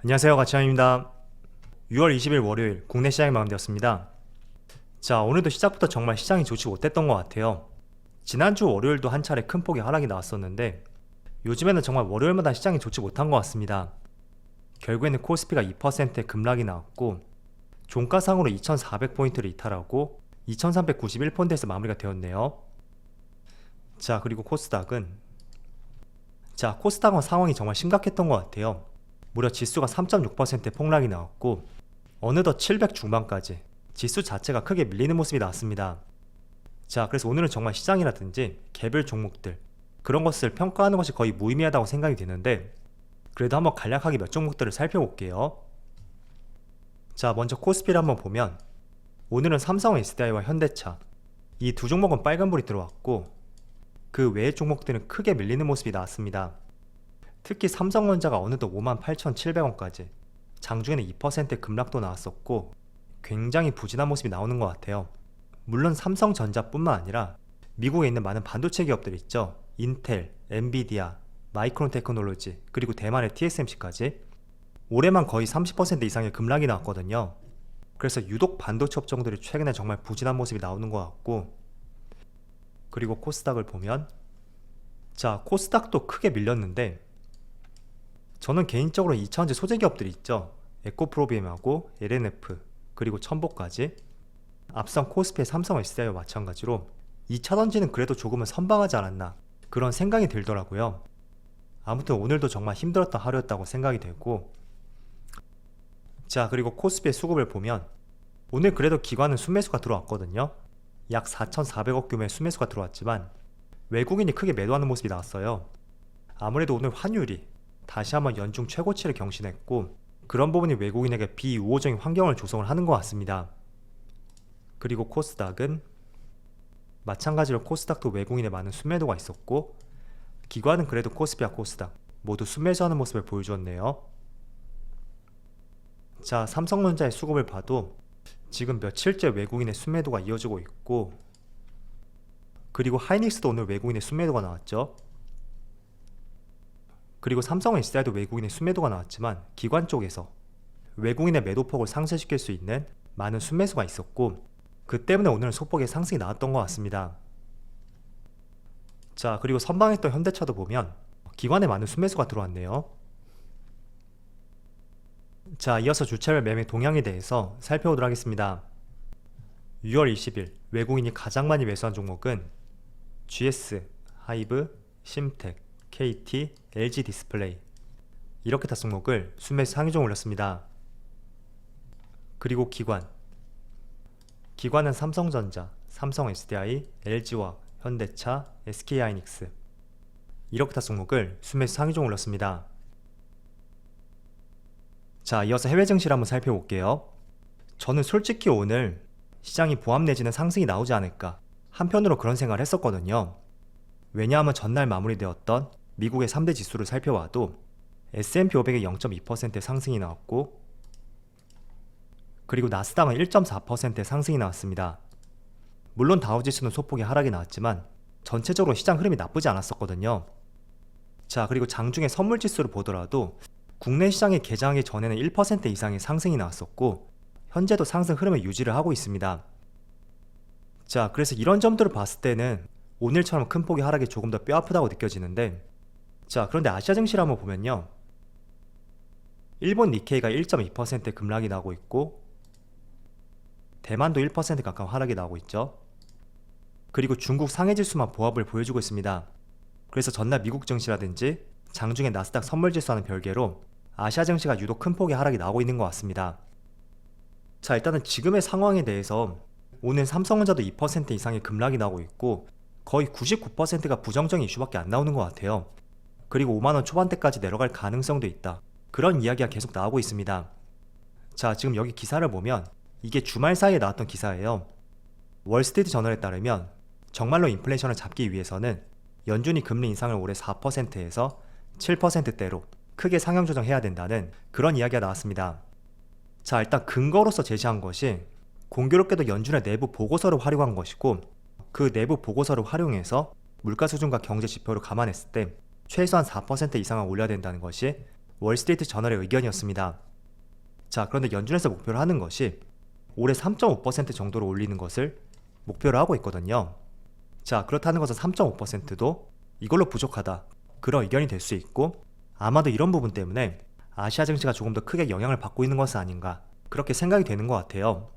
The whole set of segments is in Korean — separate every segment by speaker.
Speaker 1: 안녕하세요, 가치환입니다. 6월 20일 월요일 국내 시장이 마감되었습니다. 자, 오늘도 시작부터 정말 시장이 좋지 못했던 것 같아요. 지난주 월요일도 한 차례 큰 폭의 하락이 나왔었는데 요즘에는 정말 월요일마다 시장이 좋지 못한 것 같습니다. 결국에는 코스피가 2%의 급락이 나왔고 종가상으로 2400포인트를 이탈하고 2391포인트에서 마무리가 되었네요. 자, 그리고 코스닥은 코스닥은 상황이 정말 심각했던 것 같아요. 무려 지수가 3.6%의 폭락이 나왔고 어느덧 700 중반까지 지수 자체가 크게 밀리는 모습이 나왔습니다. 자, 그래서 오늘은 정말 시장이라든지 개별 종목들 그런 것을 평가하는 것이 거의 무의미하다고 생각이 되는데 그래도 한번 간략하게 몇 종목들을 살펴볼게요. 자, 먼저 코스피를 한번 보면 오늘은 삼성 SDI와 현대차 이 두 종목은 빨간불이 들어왔고 그 외의 종목들은 크게 밀리는 모습이 나왔습니다. 특히 삼성전자가 어느덧 58,700원까지 장중에는 2%의 급락도 나왔었고 굉장히 부진한 모습이 나오는 것 같아요. 물론 삼성전자뿐만 아니라 미국에 있는 많은 반도체 기업들 있죠. 인텔, 엔비디아, 마이크론 테크놀로지 그리고 대만의 TSMC까지 올해만 거의 30% 이상의 급락이 나왔거든요. 그래서 유독 반도체 업종들이 최근에 정말 부진한 모습이 나오는 것 같고 그리고 코스닥을 보면 코스닥도 크게 밀렸는데 저는 개인적으로 2차전지 소재기업들이 있죠. 에코프로비엠하고 LNF 그리고 첨보까지 앞선 코스피의 삼성 SDI와 마찬가지로 2차전지는 그래도 조금은 선방하지 않았나 그런 생각이 들더라고요. 아무튼 오늘도 정말 힘들었던 하루였다고 생각이 되고 자, 그리고 코스피의 수급을 보면 오늘 그래도 기관은 순매수가 들어왔거든요. 약 4,400억 규모의 순매수가 들어왔지만 외국인이 크게 매도하는 모습이 나왔어요. 아무래도 오늘 환율이 다시 한번 연중 최고치를 경신했고 그런 부분이 외국인에게 비우호적인 환경을 조성을 하는 것 같습니다. 그리고 코스닥은 마찬가지로 코스닥도 외국인의 많은 순매도가 있었고 기관은 그래도 코스피와 코스닥 모두 순매수하는 모습을 보여주었네요. 자, 삼성전자의 수급을 봐도 지금 며칠째 외국인의 순매도가 이어지고 있고 그리고 하이닉스도 오늘 외국인의 순매도가 나왔죠. 그리고 삼성 SDI도 외국인의 순매도가 나왔지만 기관 쪽에서 외국인의 매도폭을 상쇄시킬 수 있는 많은 순매수가 있었고 그 때문에 오늘은 소폭의 상승이 나왔던 것 같습니다. 자, 그리고 선방했던 현대차도 보면 기관에 많은 순매수가 들어왔네요. 자, 이어서 주차별 매매 동향에 대해서 살펴보도록 하겠습니다. 6월 20일 외국인이 가장 많이 매수한 종목은 GS, 하이브, 심텍, KT, LG 디스플레이 이렇게 다 종목을 순매수 상위종 올렸습니다. 그리고 기관은 삼성전자, 삼성 SDI, LG화학, 현대차, SK하이닉스 이렇게 다 종목을 순매수 상위종 올렸습니다. 자, 이어서 해외 증시를 한번 살펴볼게요. 저는 솔직히 오늘 시장이 보합 내지는 상승이 나오지 않을까 한편으로 그런 생각을 했었거든요. 왜냐하면 전날 마무리되었던 미국의 3대 지수를 살펴봐도 S&P 500의 0.2%의 상승이 나왔고 그리고 나스닥은 1.4%의 상승이 나왔습니다. 물론 다우지수는 소폭의 하락이 나왔지만 전체적으로 시장 흐름이 나쁘지 않았었거든요. 자, 그리고 장중에 선물지수를 보더라도 국내 시장이 개장하기 전에는 1% 이상의 상승이 나왔었고 현재도 상승 흐름을 유지를 하고 있습니다. 자, 그래서 이런 점들을 봤을 때는 오늘처럼 큰 폭의 하락이 조금 더 뼈아프다고 느껴지는데 자, 그런데 아시아 증시를 한번 보면요. 일본 니케이가 1.2%의 급락이 나오고 있고 대만도 1% 가까운 하락이 나오고 있죠. 그리고 중국 상해지수만 보합을 보여주고 있습니다. 그래서 전날 미국 증시라든지 장중에 나스닥 선물지수와는 별개로 아시아 증시가 유독 큰 폭의 하락이 나오고 있는 것 같습니다. 자, 일단은 지금의 상황에 대해서 오늘 삼성전자도 2% 이상의 급락이 나오고 있고 거의 99%가 부정적인 이슈밖에 안 나오는 것 같아요. 그리고 5만원 초반대까지 내려갈 가능성도 있다. 그런 이야기가 계속 나오고 있습니다. 자, 지금 여기 기사를 보면 이게 주말 사이에 나왔던 기사예요. 월스트리트 저널에 따르면 정말로 인플레이션을 잡기 위해서는 연준이 금리 인상을 올해 4%에서 7%대로 크게 상향 조정해야 된다는 그런 이야기가 나왔습니다. 자, 일단 근거로서 제시한 것이 공교롭게도 연준의 내부 보고서를 활용한 것이고 그 내부 보고서를 활용해서 물가 수준과 경제 지표를 감안했을 때 최소한 4% 이상은 올려야 된다는 것이 월스트리트 저널의 의견이었습니다. 자, 그런데 연준에서 목표를 하는 것이 올해 3.5% 정도로 올리는 것을 목표로 하고 있거든요. 자, 그렇다는 것은 3.5%도 이걸로 부족하다, 그런 의견이 될 수 있고, 아마도 이런 부분 때문에 아시아 증시가 조금 더 크게 영향을 받고 있는 것은 아닌가, 그렇게 생각이 되는 것 같아요.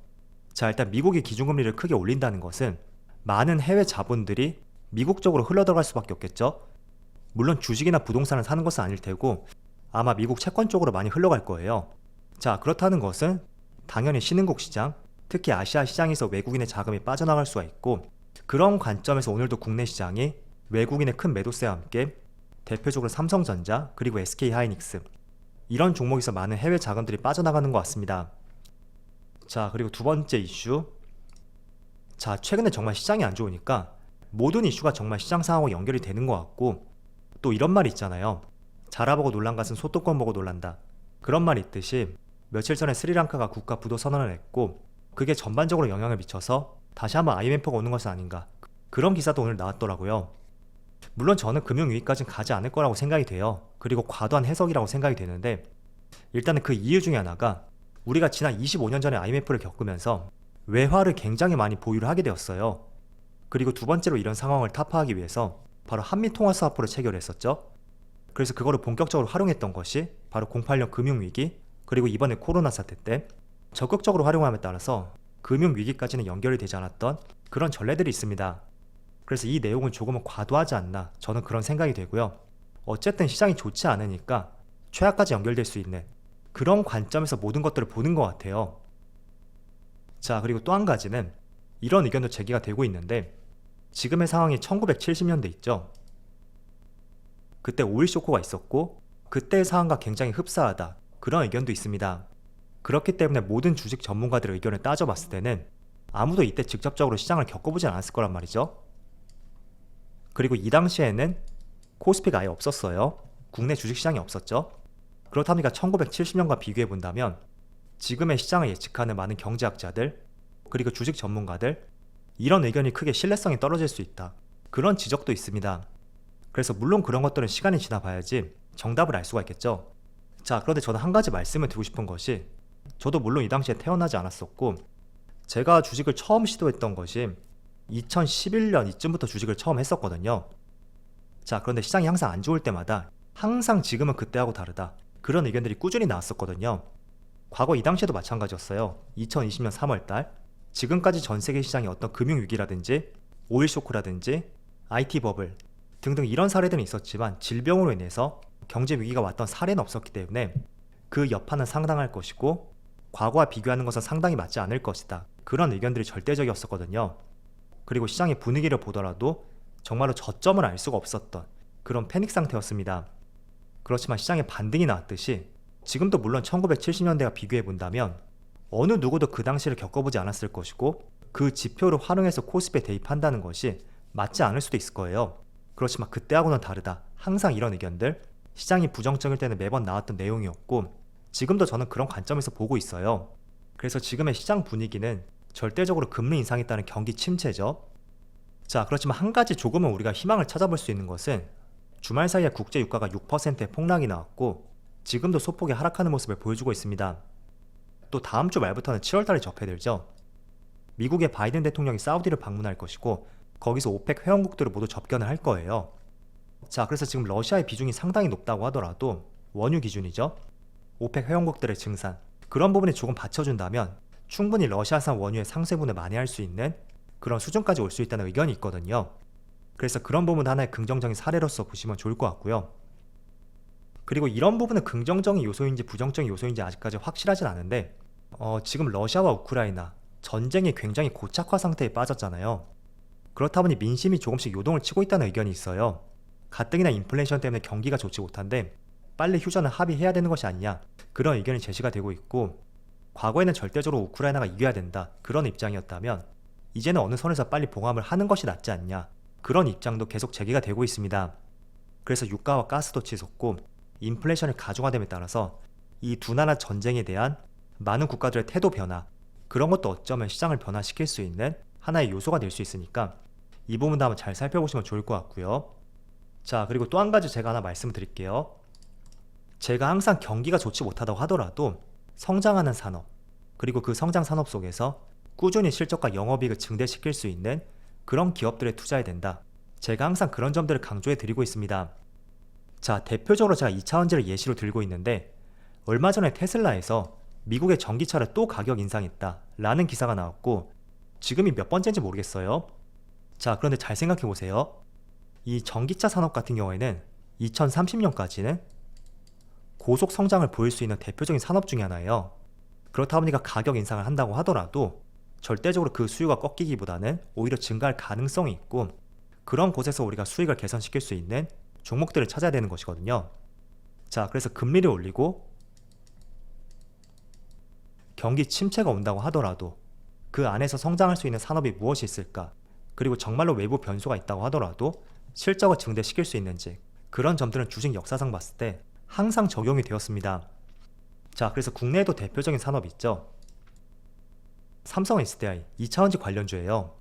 Speaker 1: 자, 일단 미국이 기준금리를 크게 올린다는 것은 많은 해외 자본들이 미국 쪽으로 흘러들어갈 수밖에 없겠죠. 물론 주식이나 부동산을 사는 것은 아닐 테고 아마 미국 채권 쪽으로 많이 흘러갈 거예요. 자, 그렇다는 것은 당연히 신흥국 시장, 특히 아시아 시장에서 외국인의 자금이 빠져나갈 수가 있고, 그런 관점에서 오늘도 국내 시장이 외국인의 큰 매도세와 함께 대표적으로 삼성전자 그리고 SK하이닉스, 이런 종목에서 많은 해외 자금들이 빠져나가는 것 같습니다. 자, 그리고 두 번째 이슈. 자, 최근에 정말 시장이 안 좋으니까 모든 이슈가 정말 시장 상황과 연결이 되는 것 같고, 또 이런 말이 있잖아요. 잘 알아보고 놀란 것은 소뚜껑 보고 놀란다, 그런 말이 있듯이 며칠 전에 스리랑카가 국가 부도 선언을 했고, 그게 전반적으로 영향을 미쳐서 다시 한번 IMF가 오는 것은 아닌가, 그런 기사도 오늘 나왔더라고요. 물론 저는 금융위기까지는 가지 않을 거라고 생각이 돼요. 그리고 과도한 해석이라고 생각이 되는데, 일단은 그 이유 중에 하나가 우리가 지난 25년 전에 IMF를 겪으면서 외화를 굉장히 많이 보유를 하게 되었어요. 그리고 두 번째로 이런 상황을 타파하기 위해서 바로 한미통화수합부를 체결했었죠. 그래서 그거를 본격적으로 활용했던 것이 바로 08년 금융위기, 그리고 이번에 코로나 사태 때 적극적으로 활용함에 따라서 금융위기까지는 연결이 되지 않았던 그런 전례들이 있습니다. 그래서 이 내용은 조금은 과도하지 않나, 저는 그런 생각이 되고요. 어쨌든 시장이 좋지 않으니까 최악까지 연결될 수 있는 그런 관점에서 모든 것들을 보는 것 같아요. 자, 그리고 또 한 가지는 이런 의견도 제기가 되고 있는데, 지금의 상황이 1970년대 있죠. 그때 오일 쇼크가 있었고 그때의 상황과 굉장히 흡사하다, 그런 의견도 있습니다. 그렇기 때문에 모든 주식 전문가들의 의견을 따져봤을 때는 아무도 이때 직접적으로 시장을 겪어보지 않았을 거란 말이죠. 그리고 이 당시에는 코스피가 아예 없었어요. 국내 주식시장이 없었죠. 그렇다 보니까 1970년과 비교해 본다면 지금의 시장을 예측하는 많은 경제학자들 그리고 주식 전문가들, 이런 의견이 크게 신뢰성이 떨어질 수 있다, 그런 지적도 있습니다. 그래서 물론 그런 것들은 시간이 지나봐야지 정답을 알 수가 있겠죠. 자, 그런데 저는 한 가지 말씀을 드리고 싶은 것이, 저도 물론 이 당시에 태어나지 않았었고 제가 주식을 처음 시도했던 것이 2011년 이쯤부터 주식을 처음 했었거든요. 자, 그런데 시장이 항상 안 좋을 때마다 항상 지금은 그때하고 다르다, 그런 의견들이 꾸준히 나왔었거든요. 과거 이 당시에도 마찬가지였어요. 2020년 3월달 지금까지 전 세계 시장이 어떤 금융위기라든지 오일 쇼크라든지 IT 버블 등등 이런 사례들은 있었지만 질병으로 인해서 경제 위기가 왔던 사례는 없었기 때문에 그 여파는 상당할 것이고 과거와 비교하는 것은 상당히 맞지 않을 것이다, 그런 의견들이 절대적이었었거든요. 그리고 시장의 분위기를 보더라도 정말로 저점을 알 수가 없었던 그런 패닉 상태였습니다. 그렇지만 시장의 반등이 나왔듯이 지금도 물론 1970년대와 비교해 본다면 어느 누구도 그 당시를 겪어보지 않았을 것이고, 그 지표를 활용해서 코스피에 대입한다는 것이 맞지 않을 수도 있을 거예요. 그렇지만 그때하고는 다르다, 항상 이런 의견들, 시장이 부정적일 때는 매번 나왔던 내용이었고 지금도 저는 그런 관점에서 보고 있어요. 그래서 지금의 시장 분위기는 절대적으로 금리 인상에 따른 경기 침체죠. 자, 그렇지만 한 가지 조금은 우리가 희망을 찾아볼 수 있는 것은 주말 사이에 국제 유가가 6%의 폭락이 나왔고 지금도 소폭의 하락하는 모습을 보여주고 있습니다. 또 다음 주 말부터는 7월달에 접해들죠. 미국의 바이든 대통령이 사우디를 방문할 것이고 거기서 오펙 회원국들을 모두 접견을 할 거예요. 자, 그래서 지금 러시아의 비중이 상당히 높다고 하더라도 원유 기준이죠. 오펙 회원국들의 증산, 그런 부분이 조금 받쳐준다면 충분히 러시아산 원유의 상쇄분을 만회할 수 있는 그런 수준까지 올 수 있다는 의견이 있거든요. 그래서 그런 부분도 하나의 긍정적인 사례로서 보시면 좋을 것 같고요. 그리고 이런 부분은 긍정적인 요소인지 부정적인 요소인지 아직까지 확실하진 않은데 지금 러시아와 우크라이나 전쟁이 굉장히 고착화 상태에 빠졌잖아요. 그렇다 보니 민심이 조금씩 요동을 치고 있다는 의견이 있어요. 가뜩이나 인플레이션 때문에 경기가 좋지 못한데 빨리 휴전을 합의해야 되는 것이 아니냐, 그런 의견이 제시가 되고 있고, 과거에는 절대적으로 우크라이나가 이겨야 된다, 그런 입장이었다면 이제는 어느 선에서 빨리 봉합을 하는 것이 낫지 않냐, 그런 입장도 계속 제기가 되고 있습니다. 그래서 유가와 가스도 치솟고 인플레이션이 가중화됨에 따라서 이 두 나라 전쟁에 대한 많은 국가들의 태도 변화, 그런 것도 어쩌면 시장을 변화시킬 수 있는 하나의 요소가 될 수 있으니까 이 부분도 한번 잘 살펴보시면 좋을 것 같고요. 자, 그리고 또 한 가지 제가 하나 말씀드릴게요. 제가 항상 경기가 좋지 못하다고 하더라도 성장하는 산업, 그리고 그 성장 산업 속에서 꾸준히 실적과 영업이익을 증대시킬 수 있는 그런 기업들에 투자해야 된다. 제가 항상 그런 점들을 강조해 드리고 있습니다. 자, 대표적으로 제가 2차원지를 예시로 들고 있는데 얼마 전에 테슬라에서 미국의 전기차를 또 가격 인상했다 라는 기사가 나왔고 지금이 몇 번째인지 모르겠어요. 자, 그런데 잘 생각해 보세요. 이 전기차 산업 같은 경우에는 2030년까지는 고속 성장을 보일 수 있는 대표적인 산업 중에 하나예요. 그렇다 보니까 가격 인상을 한다고 하더라도 절대적으로 그 수요가 꺾이기보다는 오히려 증가할 가능성이 있고 그런 곳에서 우리가 수익을 개선시킬 수 있는 종목들을 찾아야 되는 것이거든요. 자, 그래서 금리를 올리고 경기 침체가 온다고 하더라도 그 안에서 성장할 수 있는 산업이 무엇이 있을까? 그리고 정말로 외부 변수가 있다고 하더라도 실적을 증대시킬 수 있는지 그런 점들은 주식 역사상 봤을 때 항상 적용이 되었습니다. 자, 그래서 국내에도 대표적인 산업이 있죠. 삼성 SDI 2차원지 관련주예요.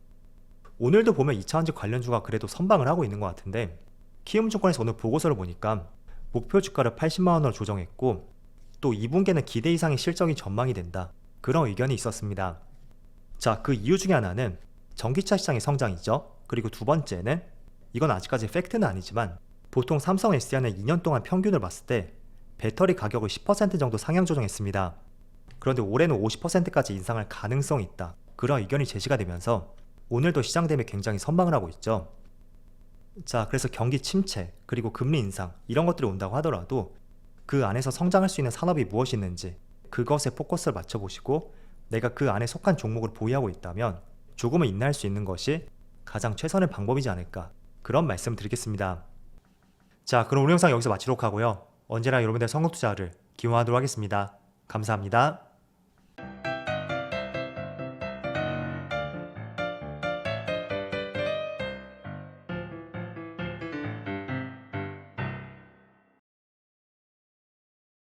Speaker 1: 오늘도 보면 2차원지 관련주가 그래도 선방을 하고 있는 것 같은데 키움증권에서 오늘 보고서를 보니까 목표 주가를 80만원으로 조정했고 또 2분기에는 기대 이상의 실적이 전망이 된다. 그런 의견이 있었습니다. 자, 그 이유 중에 하나는 전기차 시장의 성장이죠. 그리고 두 번째는 이건 아직까지 팩트는 아니지만 보통 삼성 SDI는 2년 동안 평균을 봤을 때 배터리 가격을 10% 정도 상향 조정했습니다. 그런데 올해는 50%까지 인상할 가능성이 있다. 그런 의견이 제시가 되면서 오늘도 시장 대비 굉장히 선방을 하고 있죠. 자, 그래서 경기 침체, 그리고 금리 인상 이런 것들이 온다고 하더라도 그 안에서 성장할 수 있는 산업이 무엇이 있는지 그것에 포커스를 맞춰보시고 내가 그 안에 속한 종목을 보유하고 있다면 조금은 인내할 수 있는 것이 가장 최선의 방법이지 않을까 그런 말씀 드리겠습니다. 자, 그럼 오늘 영상 여기서 마치도록 하고요. 언제나 여러분들의 성공 투자를 기원하도록 하겠습니다. 감사합니다.